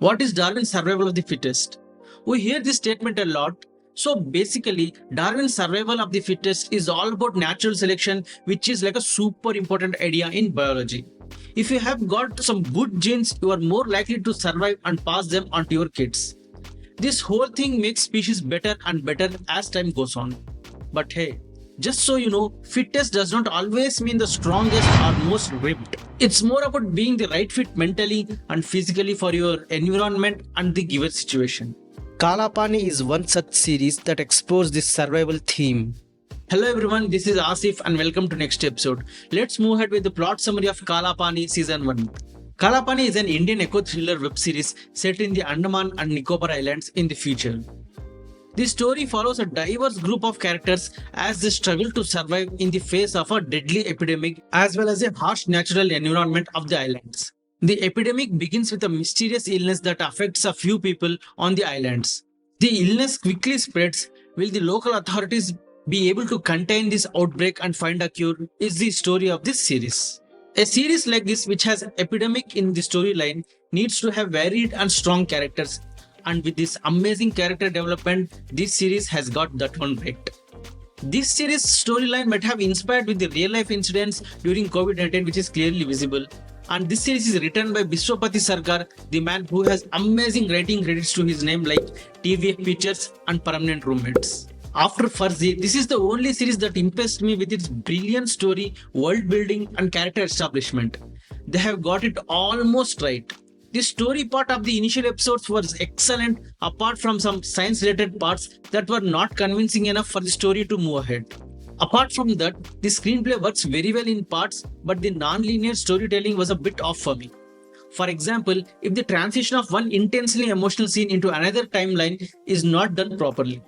What is Darwin's survival of the fittest? We hear this statement a lot. So basically, Darwin's survival of the fittest is all about natural selection, which is like a super important idea in biology. If you have got some good genes, you are more likely to survive and pass them on to your kids. This whole thing makes species better and better as time goes on. But hey, just so you know, fittest does not always mean the strongest or most ripped. It's more about being the right fit mentally and physically for your environment and the given situation. Kaala Paani is one such series that explores this survival theme. Hello everyone, this is Asif and welcome to next episode. Let's move ahead with the plot summary of Kaala Paani Season 1. Kaala Paani is an Indian eco-thriller web series set in the Andaman and Nicobar Islands in the future. The story follows a diverse group of characters as they struggle to survive in the face of a deadly epidemic as well as a harsh natural environment of the islands. The epidemic begins with a mysterious illness that affects a few people on the islands. The illness quickly spreads. Will the local authorities be able to contain this outbreak and find a cure? Is the story of this series. A series like this, which has epidemic in the storyline, needs to have varied and strong characters. And with this amazing character development, this series has got that one right. This series storyline might have inspired with the real life incidents during COVID-19, which is clearly visible. And this series is written by Biswapati Sarkar, the man who has amazing writing credits to his name like TVF Pictures and Permanent Roommates. After Farzi, this is the only series that impressed me with its brilliant story, world building and character establishment. They have got it almost right. The story part of the initial episodes was excellent apart from some science related parts that were not convincing enough for the story to move ahead. Apart from that, the screenplay works very well in parts, but the non-linear storytelling was a bit off for me. For example, if the transition of one intensely emotional scene into another timeline is not done properly,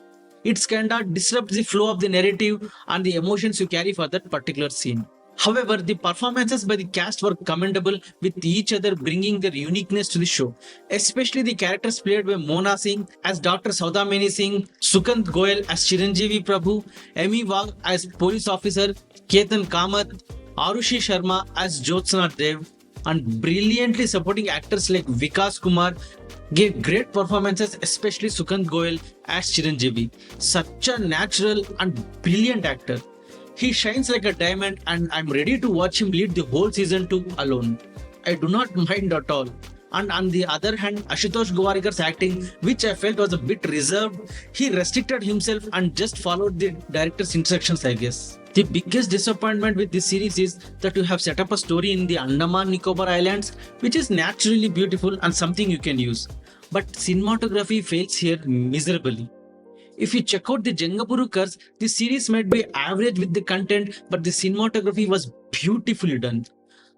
it kinda disrupts the flow of the narrative and the emotions you carry for that particular scene. However, the performances by the cast were commendable, with each other bringing their uniqueness to the show, especially the characters played by Monasingh as Dr. Saudamani Singh, Sukant Goyal as Chiranjeevi Prabhu, Emi Wagh as police officer, Ketan Kamath, Arushi Sharma as Jyotsna Dev, and brilliantly supporting actors like Vikas Kumar gave great performances, especially Sukant Goyal as Chiranjeevi. Such a natural and brilliant actor. He shines like a diamond and I'm ready to watch him lead the whole season 2 alone. I do not mind at all. And on the other hand, Ashutosh Gowarkar's acting, which I felt was a bit reserved, he restricted himself and just followed the director's instructions, I guess. The biggest disappointment with this series is that you have set up a story in the Andaman Nicobar Islands, which is naturally beautiful and something you can use. But cinematography fails here miserably. If you check out the Jangapuru Curse, the series might be average with the content, but the cinematography was beautifully done.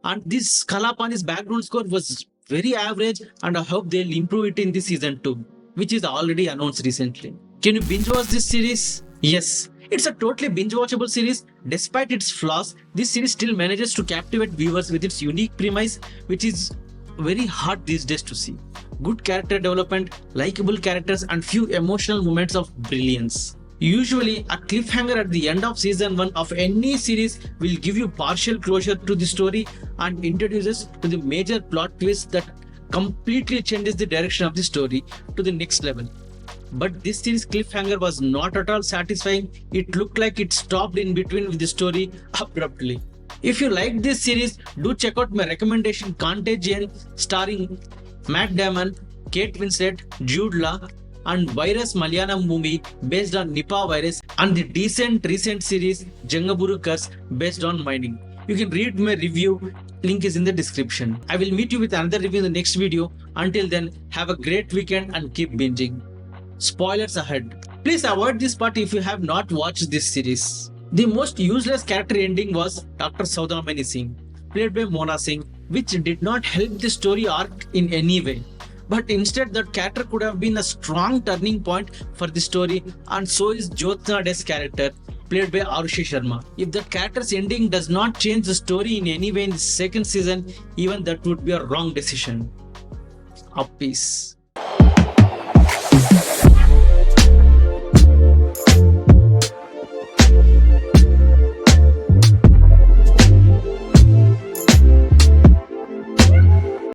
And this Kaala Paani's background score was very average, and I hope they'll improve it in the season 2, which is already announced recently. Can you binge watch this series? Yes. It's a totally binge-watchable series. Despite its flaws, this series still manages to captivate viewers with its unique premise, which is very hard these days to see. Good character development, likable characters, and few emotional moments of brilliance. Usually, a cliffhanger at the end of season 1 of any series will give you partial closure to the story and introduces to the major plot twist that completely changes the direction of the story to the next level. But this series cliffhanger was not at all satisfying. It looked like it stopped in between with the story abruptly. If you like this series, do check out my recommendation Contagion, starring Matt Damon, Kate Winslet, Jude Law, and virus Malayalam movie based on Nipah virus, and the decent recent series Jangapuru Curse based on mining. You can read my review, link is in the description. I will meet you with another review in the next video. Until then, have a great weekend and keep binging. Spoilers ahead. Please avoid this part if you have not watched this series. The most useless character ending was Dr. Saudamani Singh, played by Monasingh, which did not help the story arc in any way. But instead, that character could have been a strong turning point for the story, and so is Jyotsna Dev's character, played by Arushi Sharma. If the character's ending does not change the story in any way in the second season, even that would be a wrong decision. Peace.